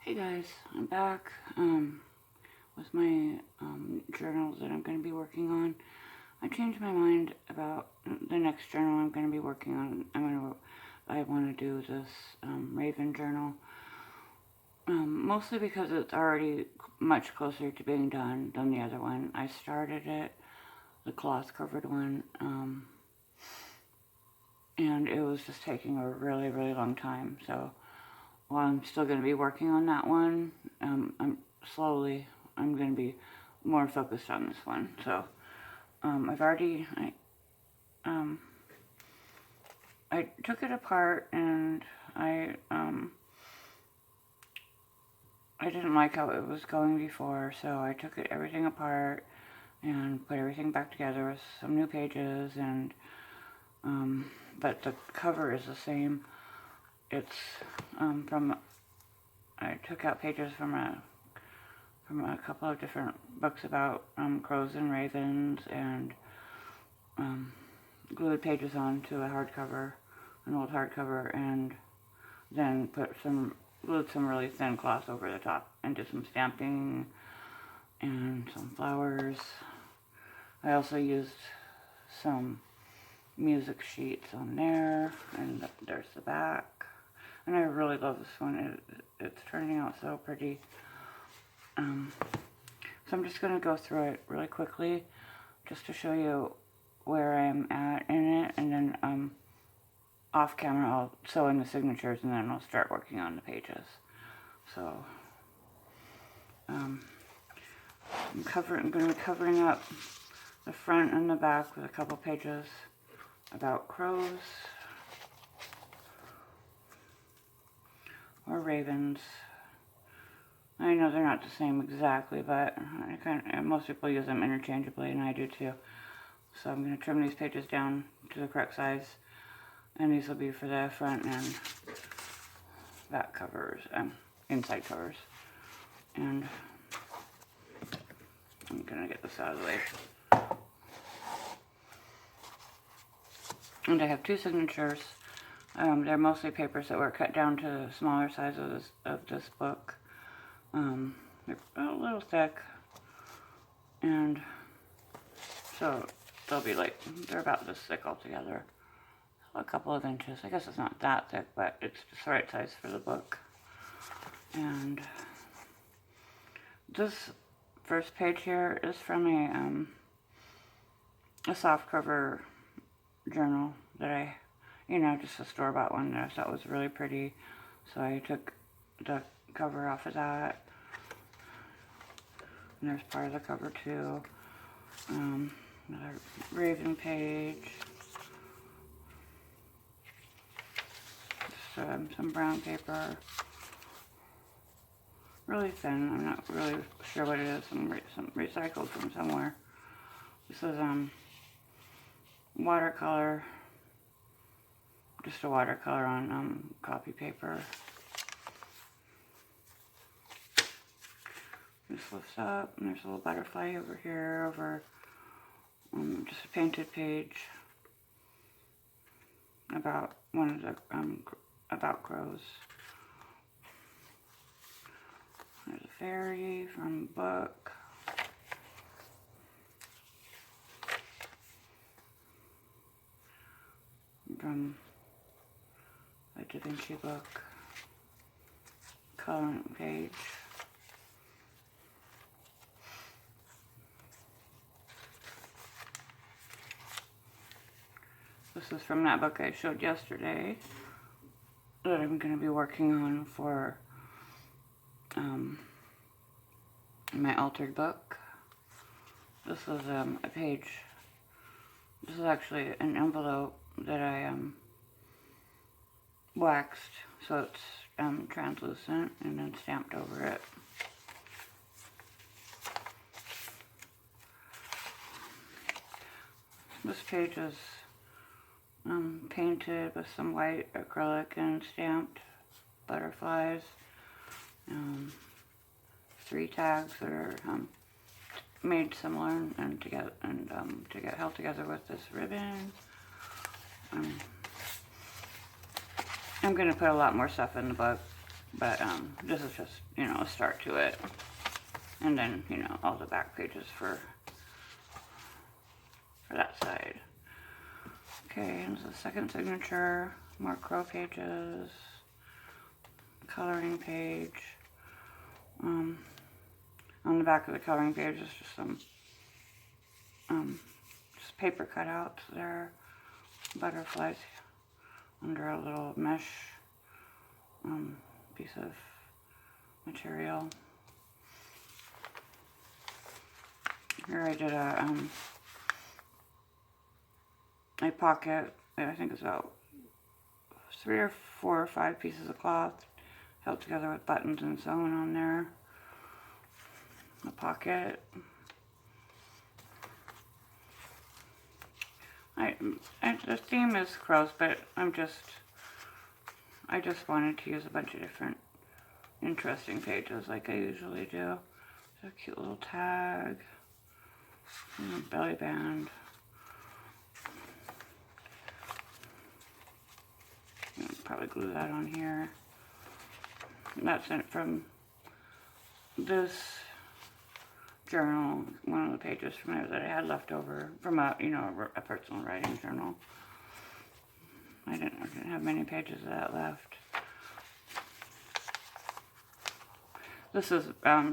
Hey guys, I'm back with my journals that I'm going to be working on. I changed my mind about the next journal I'm going to be working on. I want to do this Raven journal, mostly because it's already much closer to being done than the other one. I started it, the cloth covered one, and it was just taking a really, really long time. So while I'm still going to be working on that one, I'm going to be more focused on this one. So I took it apart, and I didn't like how it was going before, so I took everything apart and put everything back together with some new pages, and but the cover is the same. It's I took out pages from a couple of different books about crows and ravens, and glued pages onto an old hardcover, and then glued some really thin cloth over the top, and did some stamping and some flowers. I also used some music sheets on there, and there's the back. And I really love this one. It's turning out so pretty. So I'm just going to go through it really quickly just to show you where I'm at in it, and then off camera I'll sew in the signatures, and then I'll start working on the pages. So I'm going to be covering up the front and the back with a couple pages about crows or ravens. I know they're not the same exactly, but most people use them interchangeably, and I do too. So I'm going to trim these pages down to the correct size, and these will be for the front and back covers, inside covers. And I'm going to get this out of the way. And I have two signatures. They're mostly papers that were cut down to smaller sizes of this book. They're a little thick, and so they're about this thick altogether. A couple of inches. I guess it's not that thick, but it's just the right size for the book. And this first page here is from a softcover journal that just a store-bought one that I thought was really pretty. So I took the cover off of that. And there's part of the cover too. Another raven page. Just, some brown paper. Really thin. I'm not really sure what it is. Some recycled from somewhere. This is watercolor. Just a watercolor on copy paper. This lifts up, and there's a little butterfly over here, over just a painted page about one of the about crows. There's a fairy from a book. From a Da Vinci book. Coloring page. This is from that book I showed yesterday that I'm going to be working on for my altered book. This is a page. This is actually an envelope that I waxed so it's translucent, and then stamped over it. This page is painted with some white acrylic and stamped butterflies. 3 tags that are made similar and to get held together with this ribbon. I'm going to put a lot more stuff in the book But this is just, you know, a start to it. And then, you know, all the back pages for that side. Okay, and the second signature, more crow pages, coloring page. On the back of the coloring page is just some just paper cutouts there, butterflies under a little mesh piece of material. Here I did a pocket. I think it's about 3 or 4 or 5 pieces of cloth held together with buttons and sewn on there. A pocket. The theme is crows, but I just wanted to use a bunch of different interesting pages like I usually do. So a cute little tag, and a belly band. I'll probably glue that on here. And that's it from this journal, one of the pages from it that I had left over from a personal writing journal. I didn't have many pages of that left. This is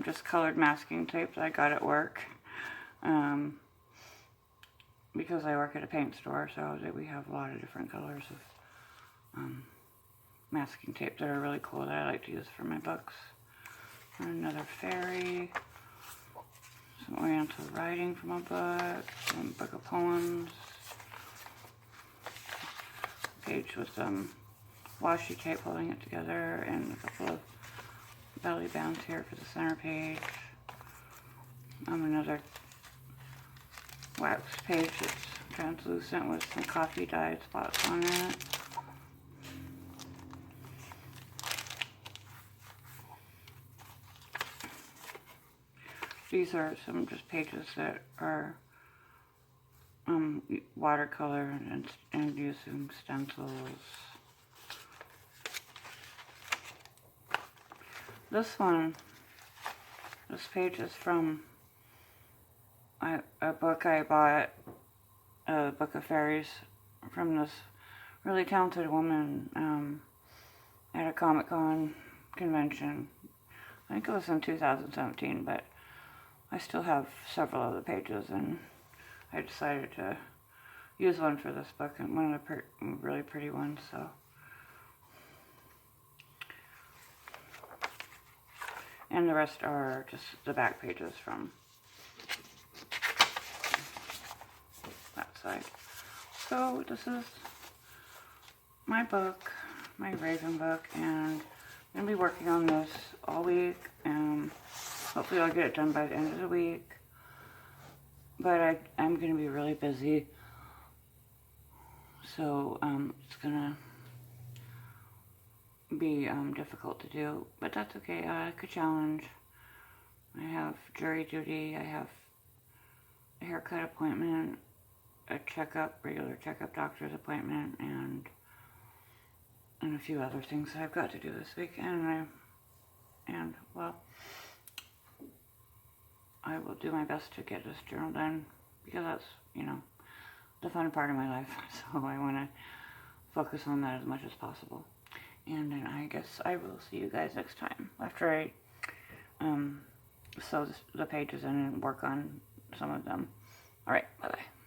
just colored masking tape that I got at work. Because I work at a paint store, so we have a lot of different colors of masking tape that are really cool that I like to use for my books. And another fairy. Some oriental writing from a book. Some book of poems. Page with some washi tape holding it together, and a couple of belly bands here for the center page. Another wax page that's translucent with some coffee dyed spots on it. These are some just pages that are watercolor and using stencils. This page is from a book I bought, a book of fairies, from this really talented woman at a Comic-Con convention. I think it was in 2017, but I still have several other pages, and I decided to use one for this book, and one of the really pretty ones, so. And the rest are just the back pages from that side. So this is my book, my Raven book, and I'm going to be working on this all week, and hopefully I'll get it done by the end of the week. But I'm going to be really busy, so it's going to be difficult to do, but that's okay. I could challenge. I have jury duty, I have a haircut appointment, a checkup, regular checkup, doctor's appointment, and a few other things that I've got to do this week, and well, I will do my best to get this journal done, because that's, you know, the fun part of my life, so I want to focus on that as much as possible. And then I guess I will see you guys next time, after I sew the pages in and work on some of them. Alright, bye-bye.